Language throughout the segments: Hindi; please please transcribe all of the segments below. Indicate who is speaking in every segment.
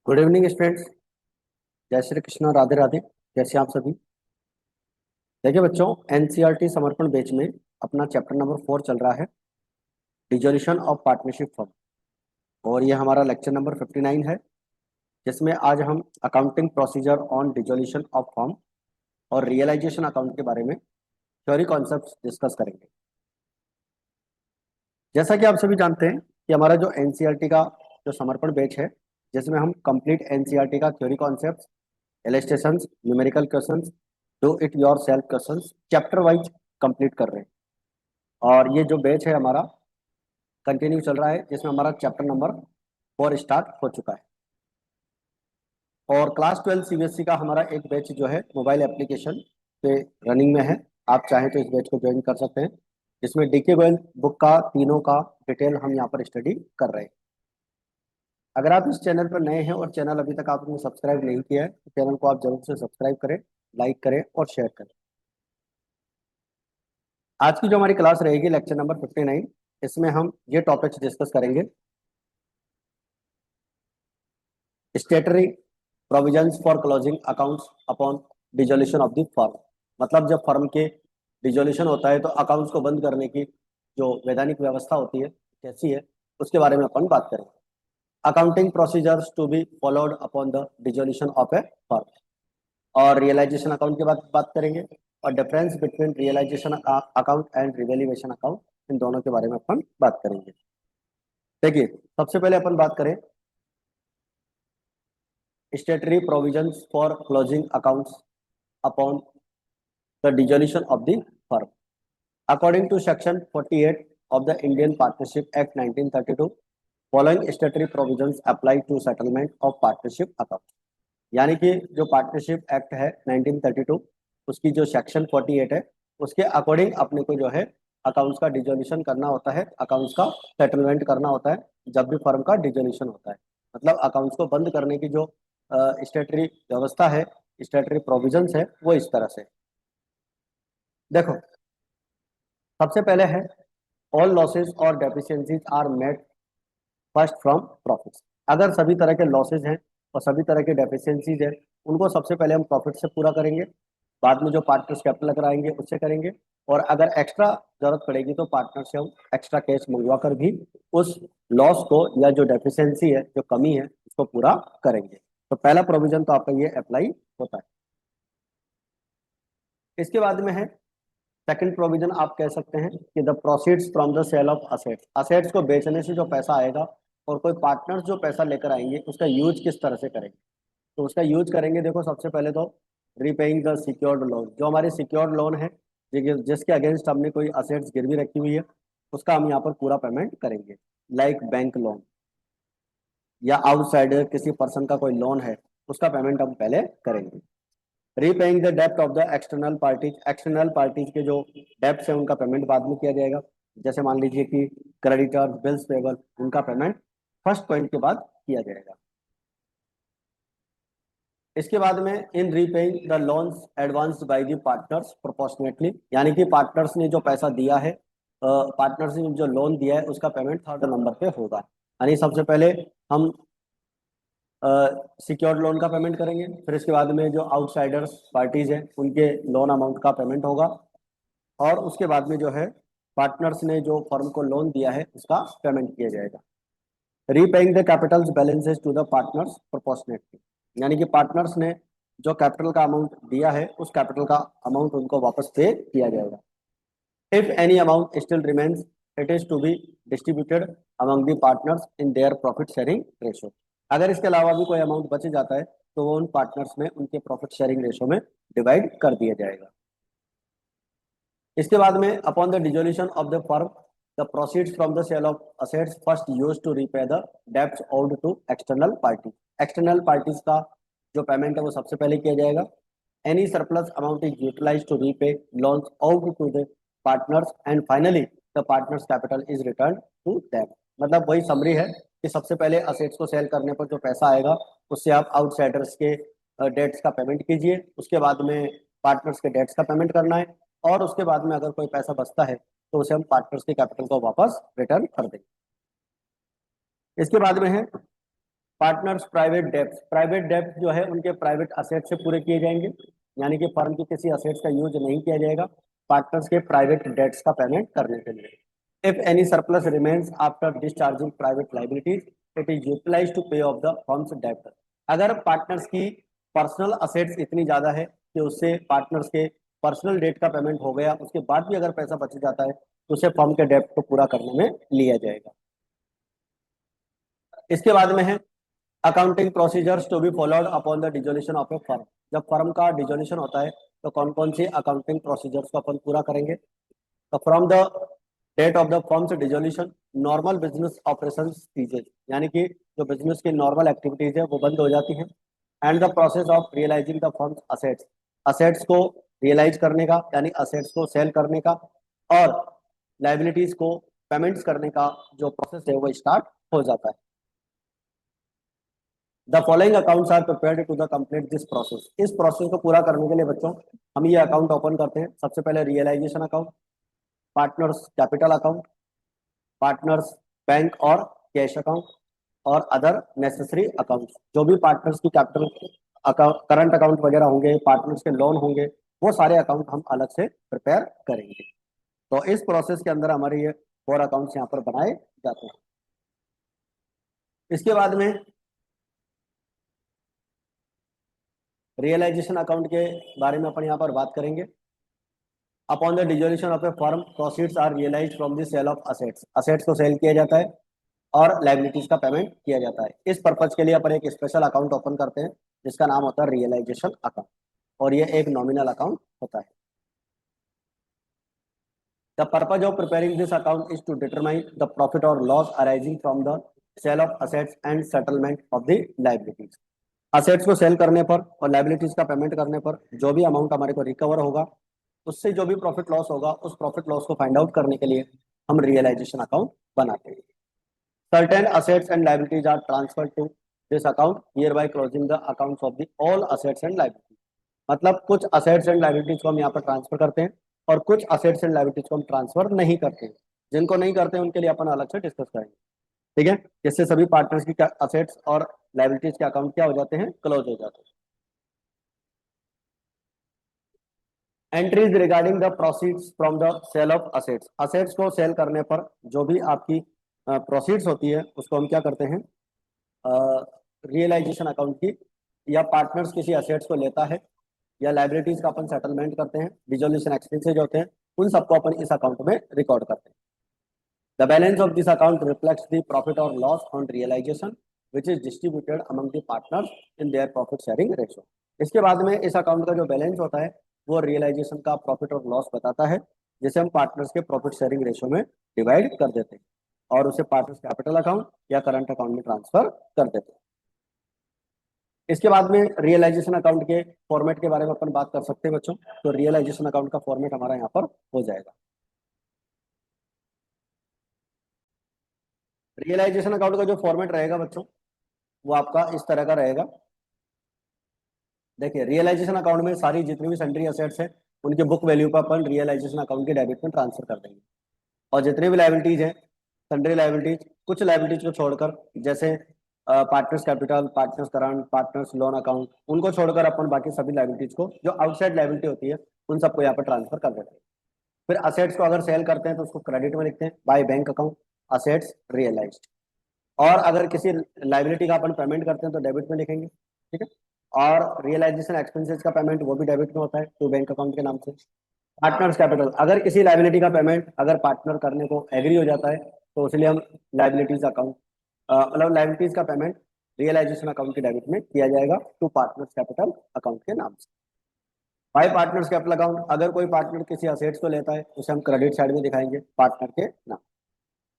Speaker 1: Good evening students. जय श्री कृष्ण, राधे राधे। कैसे हैं आप सभी? देखिए बच्चों, एनसीईआरटी समर्पण बैच में अपना चैप्टर नंबर 4 चल रहा है, डिजोल्यूशन ऑफ पार्टनरशिप फर्म। और ये हमारा लेक्चर नंबर 59 है, जिसमें आज हम accounting procedure on dissolution of firm और रियलाइजेशन अकाउंट के बारे में थ्योरी कॉन्सेप्ट डिस्कस करेंगे। जैसा कि आप सभी जानते हैं कि हमारा जो एनसीईआरटी का जो समर्पण बैच है, जिसमें हम कंप्लीट एनसीईआरटी का theory concept, illustrations, numerical questions, do it your self questions chapter wise complete कर रहे हैं। और ये जो बैच है हमारा कंटिन्यू चल रहा है, जिसमें हमारा चैप्टर नंबर 4 स्टार्ट हो चुका है। और क्लास 12 सीबीएसई का हमारा एक बैच जो है मोबाइल एप्लीकेशन पे रनिंग में है। आप चाहें तो इस बैच को ज्वाइन कर सकते हैं, जिसमें डीके गोयल बुक का तीनों का डिटेल हम यहाँ पर स्टडी कर रहे हैं। अगर आप इस चैनल पर नए हैं और चैनल अभी तक आपने सब्सक्राइब नहीं किया है, तो चैनल को आप जरूर से सब्सक्राइब करें, लाइक करें और शेयर करें। आज की जो हमारी क्लास रहेगी लेक्चर नंबर 59, इसमें हम ये टॉपिक्स डिस्कस करेंगे। स्टेटरी provisions for closing accounts upon dissolution of the firm. मतलब जब फर्म के डिसोल्यूशन होता है तो अकाउंट्स को बंद करने की जो वैधानिक व्यवस्था होती है कैसी है, उसके बारे में अपन बात करेंगे। Accounting procedures to be followed upon the dissolution of a firm, और रियलाइजेशन अकाउंट के बात करेंगे। और difference between realisation account and revaluation account, इन दोनों के बारे में अपन बात करेंगे। देखिए, सबसे पहले अपन बात करें statutory provisions for closing accounts upon the dissolution of the firm. According to section 48 of the Indian Partnership Act 1932, following statutory provisions apply to settlement of partnership account. यानी कि जो पार्टनरशिप एक्ट है 1932, उसकी जो सेक्शन 48 है, उसके अकॉर्डिंग अपने को जो है अकाउंट्स का डिसोल्यूशन करना होता है, अकाउंट्स का सेटलमेंट करना होता है जब भी फर्म का डिसोल्यूशन होता है। मतलब अकाउंट्स को बंद करने की जो स्टेटरी व्यवस्था है, स्टेटरी प्रोविजंस है, वो इस तरह से। देखो, सबसे पहले है ऑल लॉसेज और deficiencies are made first from profits. अगर सभी तरह के लॉसेज हैं और सभी तरह के डेफिशिएंसीज हैं, उनको सबसे पहले हम प्रॉफिट से पूरा करेंगे, बाद में जो पार्टनर्स कैपिटल कराएंगे उससे करेंगे, और अगर एक्स्ट्रा जरूरत पड़ेगी तो पार्टनर से हम एक्स्ट्रा कैश मंगवा कर भी उस लॉस को या जो डेफिशिएंसी है, जो कमी है, उसको पूरा करेंगे। तो पहला प्रोविजन तो आपका ये अप्लाई होता है। इसके बाद में है सेकंड प्रोविजन, आप कह सकते हैं कि the proceeds from the sale of assets. Assets को बेचने से जो पैसा आएगा और कोई पार्टनर्स जो पैसा लेकर आएंगे, उसका यूज किस तरह से करेंगे? तो उसका यूज करेंगे, देखो सबसे पहले तो रीपेइंग द सिक्योर्ड लोन। जो हमारे सिक्योर्ड लोन है, जिसके अगेंस्ट हमने कोई असेट्स गिरवी रखी हुई है, उसका हम यहाँ पर पूरा पेमेंट करेंगे। लाइक बैंक लोन या आउटसाइडर किसी पर्सन का कोई लोन है, उसका पेमेंट हम पहले करेंगे। रीपेइंग द डेप्ट of the external parties. External parties के जो डेप्ट है उनका पेमेंट बाद में किया जाएगा। जैसे मान लीजिए कि क्रेडिटर, बिल्स पेबल, उनका पेमेंट फर्स्ट पॉइंट के बाद किया जाएगा। इसके बाद में in repaying the loans advanced by the partners proportionately. यानी कि पार्टनर्स ने जो पैसा दिया है, पार्टनर्स ने जो लोन दिया है, उसका पेमेंट थर्ड नंबर पे होगा। यानी सबसे पहले हम सिक्योर्ड लोन का पेमेंट करेंगे, फिर इसके बाद में जो आउटसाइडर्स पार्टीज हैं उनके लोन अमाउंट का पेमेंट होगा, और उसके बाद में जो है पार्टनर्स ने जो फर्म को लोन दिया है उसका पेमेंट किया जाएगा। Repaying the capitals balances to the partners proportionately. यानी कि पार्टनर्स ने जो कैपिटल का अमाउंट दिया है, उस कैपिटल का अमाउंट उनको वापस पे किया जाएगा। If any amount still remains, it is to be distributed among the partners in their profit sharing ratio. अगर इसके अलावा भी कोई अमाउंट बच जाता है तो वो उन पार्टनर्स में उनके प्रॉफिट शेयरिंग रेशो में डिवाइड कर दिया जाएगा। इसके बाद में upon the dissolution of the firm, the proceeds from the sale of assets first used to repay the debts owed to external party. External parties का जो पेमेंट है वो सबसे पहले किया जाएगा। Any surplus amount is utilised to repay loans owed to the partners, and finally the partners capital is return to them. मतलब वही समरी है कि सबसे पहले असेट्स को सेल करने पर जो पैसा आएगा, उससे आप आउटसाइडर्स के डेट्स का पेमेंट कीजिए, उसके बाद में पार्टनर्स के डेट्स का पेमेंट करना है, और उसके बाद में अगर कोई पैसा बचता है तो उसे हम पार्टनर्स के कैपिटल को वापस रिटर्न कर देंगे। इसके बाद में है पार्टनर्स प्राइवेट डेब्ट जो है उनके प्राइवेट असेट से पूरे किए जाएंगे, यानी कि फर्म की किसी असेट्स का यूज नहीं किया जाएगा पार्टनर्स के प्राइवेट डेट्स का पेमेंट करने के लिए। If any surplus remains after discharging private liabilities it is utilise to pay off the firm's डेब्ट। अगर पार्टनर्स की पर्सनल असेट्स इतनी ज्यादा है कि उससे पार्टनर्स के पर्सनल डेट का पेमेंट हो गया, उसके बाद भी अगर पैसा बच जाता है तो उसे फर्म के डेब्ट को पूरा करने में लिया जाएगा। इसके बाद में है accounting procedures to be followed upon the dissolution of a firm. जब फर्म का डिजोल्यूशन होता है तो कौन कौन सी अकाउंटिंग प्रोसीजर्स को अपन पूरा करेंगे। तो from the date of the firm's dissolution normal business operation ceases, यानी कि जो बिजनेस की नॉर्मल एक्टिविटीज है वो बंद हो जाती हैं। And the process of realising the firm's assets, assets को रियलाइज करने का यानी असेट्स को सेल करने का और लाइबिलिटीज को पेमेंट्स करने का जो प्रोसेस है वो स्टार्ट हो जाता है। The following accounts are prepared to the complete this process. इस प्रोसेस को पूरा करने के लिए बच्चों हम ये अकाउंट ओपन करते हैं। सबसे पहले realisation account, partners capital account, partners bank और कैश अकाउंट और अदर नेसेसरी अकाउंट। जो भी पार्टनर्स की कैपिटल अकाउंट, करंट अकाउंट वगैरह होंगे, पार्टनर्स के लोन होंगे, वो सारे अकाउंट हम अलग से प्रिपेयर करेंगे। तो इस प्रोसेस के अंदर हमारे ये 4 अकाउंट्स यहाँ पर बनाए जाते हैं। इसके बाद में रियलाइजेशन अकाउंट के बारे में अपन यहाँ पर बात करेंगे। Upon the dissolution of a firm proceeds are realised from the sale of assets. Assets को सेल किया जाता है और लाइबिलिटीज का पेमेंट किया जाता है। इस पर्पज के लिए अपन एक स्पेशल अकाउंट ओपन करते हैं जिसका नाम होता है रियलाइजेशन अकाउंट, और ये एक नॉमिनल अकाउंट होता है। The purpose of preparing this account is to determine the profit और loss arising from the sale of assets and settlement of the liabilities. Assets को सेल करने पर और लाइबिलिटीज का पेमेंट करने पर जो भी अमाउंट हमारे को रिकवर होगा, उससे जो भी प्रॉफिट लॉस होगा, उस प्रॉफिट लॉस को फाइंड आउट करने के लिए हम रियलाइजेशन अकाउंट बनाते हैं। Certain assets and liabilities are transferred to this account here by closing the accounts of the all assets and liabilities. मतलब कुछ असेट्स एंड लाइबिलिटीज को हम यहाँ पर ट्रांसफर करते हैं और कुछ असेट्स एंड लाइबिलिटीज को हम ट्रांसफर नहीं करते हैं। जिनको नहीं करते हैं उनके लिए अपन अलग से डिस्कस करेंगे, ठीक है। जिससे सभी पार्टनर्स की असेट्स और लाइबिलिटीज के अकाउंट क्या हो जाते हैं, क्लोज हो जाते हैं। Entries regarding the proceeds from the sale of assets. Assets को सेल करने पर जो भी आपकी प्रोसीड्स होती है उसको हम क्या करते हैं, रियलाइजेशन अकाउंट की, या पार्टनर्स किसी असेट्स को लेता है या लाइबिलिटीज का अपन सेटलमेंट करते हैं, डिसोल्यूशन एक्सपेंसेज होते हैं, उन सबको अपन इस अकाउंट में रिकॉर्ड करते हैं। The balance of this account reflects the profit और loss on realisation which is distributed among the partners in their profit sharing ratio. इसके बाद में इस अकाउंट का जो बैलेंस होता है वो रियलाइजेशन का प्रॉफिट और लॉस बताता है, जिसे हम पार्टनर्स के प्रॉफिट शेयरिंग रेशो में डिवाइड कर देते हैं और उसे पार्टनर्स कैपिटल अकाउंट या करंट अकाउंट में ट्रांसफर कर देते हैं। इसके बाद में रियलाइजेशन अकाउंट के फॉर्मेट के बारे में अपन बात कर सकते हैं बच्चों। तो रियलाइजेशन अकाउंट का फॉर्मेट हमारा यहाँ पर हो जाएगा। रियलाइजेशन अकाउंट का जो फॉर्मेट रहेगा बच्चों वो आपका इस तरह का रहेगा। देखिए, रियलाइजेशन अकाउंट में सारी जितनी भी सन्ड्री असेट्स है उनके बुक वैल्यू पर अपन रियलाइजेशन अकाउंट के डेबिट में ट्रांसफर कर देंगे, और जितनी भी लाइबिलिटीज है, सन्ड्री लाइबिलिटीज, कुछ लाइबिलिटीज को छोड़कर, जैसे partners capital, partners current, partners loan account, उनको छोड़कर अपन बाकी सभी लाइबिलिटीज को, जो आउटसाइड लाइबिलिटी होती है, उन सबको यहाँ पर ट्रांसफर कर देते हैं। फिर असेट्स को अगर सेल करते हैं तो उसको क्रेडिट में लिखते हैं by bank account, assets realised. और अगर किसी लाइबिलिटी का अपन पेमेंट करते हैं तो डेबिट में लिखेंगे, ठीक है। और रियलाइजेशन एक्सपेंसेस का पेमेंट वो भी डेबिट में होता है तो बैंक अकाउंट के नाम से। पार्टनर्स कैपिटल, अगर किसी लाइबिलिटी का पेमेंट अगर पार्टनर करने को एग्री हो जाता है तो इसलिए हम लाइबिलिटीज अकाउंट, मतलब लाइबिलिटीज का पेमेंट रियलाइजेशन अकाउंट के डेबिट में किया जाएगा टू पार्टनर्स कैपिटल अकाउंट के नाम से। बाय पार्टनर्स कैपिटल अकाउंट, अगर कोई पार्टनर किसी असेट्स को लेता है उसे हम क्रेडिट साइड में दिखाएंगे पार्टनर के नाम।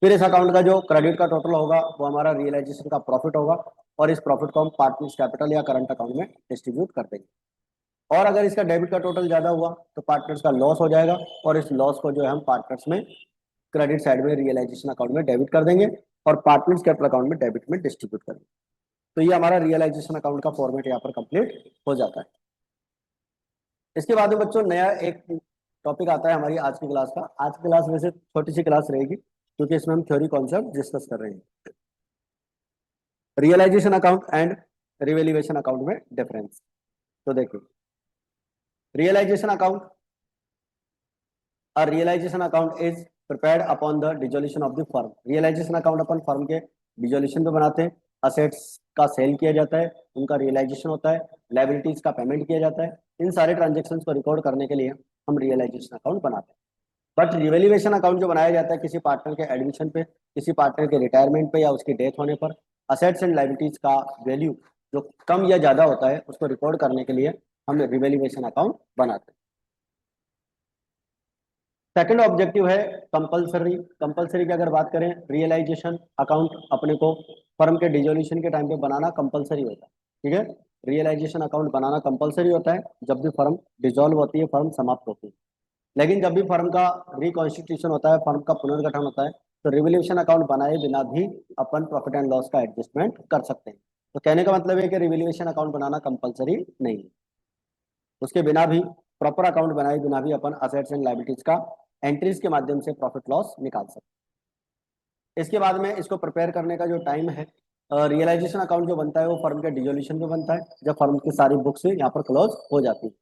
Speaker 1: फिर इस अकाउंट का जो क्रेडिट का टोटल होगा वो हमारा रियलाइजेशन का प्रॉफिट होगा, और इस प्रॉफिट को हम पार्टनर्स कैपिटल या करंट अकाउंट में डिस्ट्रीब्यूट कर देंगे। और अगर इसका डेबिट का टोटल ज्यादा हुआ तो पार्टनर्स का लॉस हो जाएगा, और इस लॉस को जो है हम पार्टनर्स में क्रेडिट साइड में रियलाइजेशन अकाउंट में डेबिट कर देंगे और पार्टनर्स कैपिटल अकाउंट में डेबिट में डिस्ट्रीब्यूट करेंगे। तो ये हमारा रियलाइजेशन अकाउंट का फॉर्मेट यहाँ पर कंप्लीट हो जाता है। इसके बाद में बच्चों नया एक टॉपिक आता है हमारी आज की क्लास का। आज की क्लास वैसे छोटी सी क्लास रहेगी क्योंकि इसमें हम थ्योरी कॉन्सेप्ट डिस्कस कर रहे हैं। Realisation account and revaluation account में डिफरेंस। तो देखिए, realisation account, a realization account is prepared upon the dissolution of the firm। Realisation account अपन फर्म के डिसोल्यूशन पे बनाते हैं, असेट्स का सेल किया जाता है, उनका रियलाइजेशन होता है, लायबिलिटीज का पेमेंट किया जाता है। इन सारे ट्रांजेक्शन्स को रिकॉर्ड करने के लिए हम रियलाइजेशन अकाउंट बनाते हैं। बट रिवैल्यूएशन अकाउंट जो बनाया जाता है किसी पार्टनर के एडमिशन पे, किसी पार्टनर के रिटायरमेंट पे या उसकी डेथ होने पर असेट्स एंड लायबिलिटीज का वैल्यू जो कम या ज्यादा होता है उसको रिकॉर्ड करने के लिए हम रिवैल्यूएशन अकाउंट बनाते हैं। सेकंड ऑब्जेक्टिव है कंपलसरी। कंपलसरी की अगर बात करें, रियलाइजेशन अकाउंट अपने को फर्म के डिसोल्यूशन के टाइम पे बनाना कंपलसरी होता है। ठीक है, रियलाइजेशन अकाउंट बनाना कंपलसरी होता है जब भी फर्म डिसॉल्व होती है, फर्म समाप्त होती है। लेकिन जब भी फर्म का रिकॉन्स्टिट्यूशन होता है, फर्म का पुनर्गठन होता है, तो रिवोल्यूशन अकाउंट बनाए बिना भी अपन प्रॉफिट एंड लॉस का एडजस्टमेंट कर सकते हैं। तो कहने का मतलब है कि रिवोल्यूशन अकाउंट बनाना कंपलसरी नहीं है, उसके बिना भी, प्रॉपर अकाउंट बनाए बिना भी अपन असेट्स एंड लायबिलिटीज का एंट्रीज के माध्यम से प्रॉफिट लॉस निकाल सकते हैं। इसके बाद में इसको प्रिपेयर करने का जो टाइम है, रियलाइजेशन अकाउंट जो बनता है वो फर्म के डिसोल्यूशन पे बनता है, जब फर्म की सारी बुक्स यहाँ पर क्लोज हो जाती है।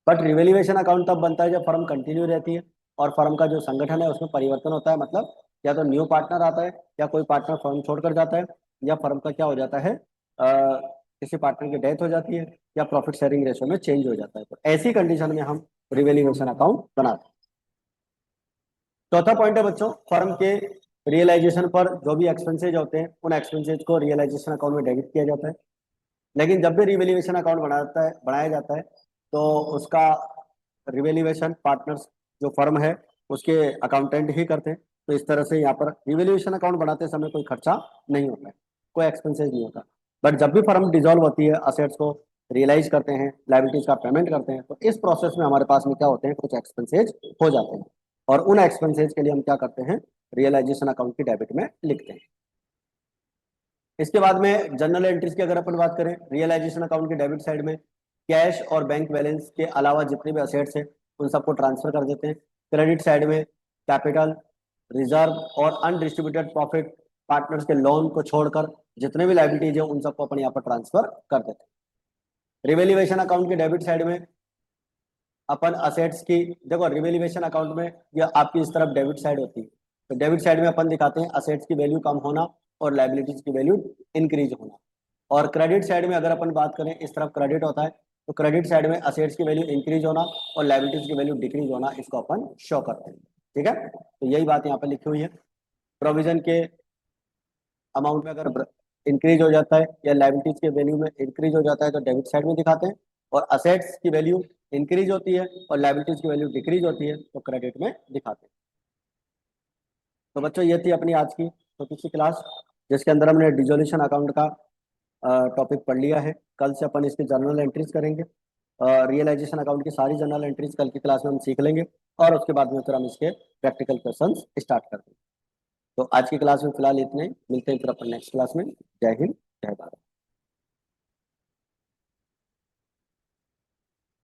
Speaker 1: बट रिवैल्यूएशन अकाउंट तब बनता है जब फर्म कंटिन्यू रहती है और फर्म का जो संगठन है उसमें परिवर्तन होता है, मतलब या तो न्यू पार्टनर आता है या कोई पार्टनर फर्म छोड़कर जाता है, या फर्म का क्या हो जाता है, किसी पार्टनर की डेथ हो जाती है, या प्रॉफिट शेयरिंग रेशो में चेंज हो जाता है। तो ऐसी कंडीशन में हम रिवैल्यूएशन अकाउंट बनाते हैं। चौथा पॉइंट है बच्चों, फर्म के रियलाइजेशन पर जो भी एक्सपेंसेज होते हैं उन एक्सपेंसेज को रियलाइजेशन अकाउंट में डेबिट किया जाता है। लेकिन जब भी रिवैल्यूएशन अकाउंट बनाया जाता है तो उसका रिवैल्यूएशन पार्टनर्स जो फर्म है उसके अकाउंटेंट ही करते हैं। तो इस तरह से यहाँ पर रिवैल्यूएशन अकाउंट बनाते समय कोई खर्चा नहीं होता है, कोई एक्सपेंसेस नहीं होता। बट जब भी फर्म डिसॉल्व होती है, असेट्स को रियलाइज करते हैं, लायबिलिटीज का पेमेंट करते हैं, तो इस प्रोसेस में हमारे पास में क्या होते हैं, कुछ एक्सपेंसेज हो जाते हैं, और उन एक्सपेंसेज के लिए हम क्या करते हैं, रियलाइजेशन अकाउंट की डेबिट में लिखते हैं। इसके बाद में जनरल एंट्रीज की अगर अपन बात करें, रियलाइजेशन अकाउंट की डेबिट साइड में कैश और बैंक बैलेंस के अलावा जितने भी असेट्स हैं उन सबको ट्रांसफर कर देते हैं। क्रेडिट साइड में कैपिटल, रिजर्व और अनडिस्ट्रीब्यूटेड प्रॉफिट, पार्टनर्स के लोन को छोड़कर जितने भी लायबिलिटीज है उन सबको अपन यहाँ पर ट्रांसफर कर देते हैं। रिवैल्यूएशन अकाउंट की डेबिट साइड में अपन असेट्स की, देखो रिवैल्यूएशन अकाउंट में ये आपकी इस तरफ डेबिट साइड होती है, तो डेबिट साइड में अपन दिखाते हैं असेट्स की वैल्यू कम होना और लायबिलिटीज की वैल्यू इंक्रीज होना। और क्रेडिट साइड में अगर अपन बात करें, इस तरफ क्रेडिट होता है, तो क्रेडिट साइड में असेट्स की वैल्यू इंक्रीज होना और लायबिलिटीज की वैल्यू डिक्रीज होना, इसको अपन शो करते हैं। ठीक है, तो यही बात यहाँ पर लिखी हुई है। प्रोविजन के अमाउंट में अगर इंक्रीज हो जाता है या लायबिलिटीज के वैल्यू में इंक्रीज हो जाता है तो डेबिट साइड में दिखाते हैं, और असेट्स की वैल्यू इंक्रीज होती है और लायबिलिटीज की वैल्यू डिक्रीज होती है तो क्रेडिट में दिखाते हैं। तो बच्चों ये थी अपनी आज की छोटी सी क्लास, जिसके अंदर हमने डिसोल्यूशन अकाउंट का टॉपिक पढ़ लिया है। कल से अपन इसकी जर्नल एंट्रीज करेंगे, रियलाइजेशन अकाउंट की सारी जर्नल एंट्रीज कल की क्लास में हम सीख लेंगे, और उसके बाद में फिर हम इसके प्रैक्टिकल क्वेश्चंस स्टार्ट कर देंगे। तो आज की क्लास में फिलहाल इतने ही, मिलते हैं फिर अपन नेक्स्ट क्लास में। जय हिंद, जय भारत।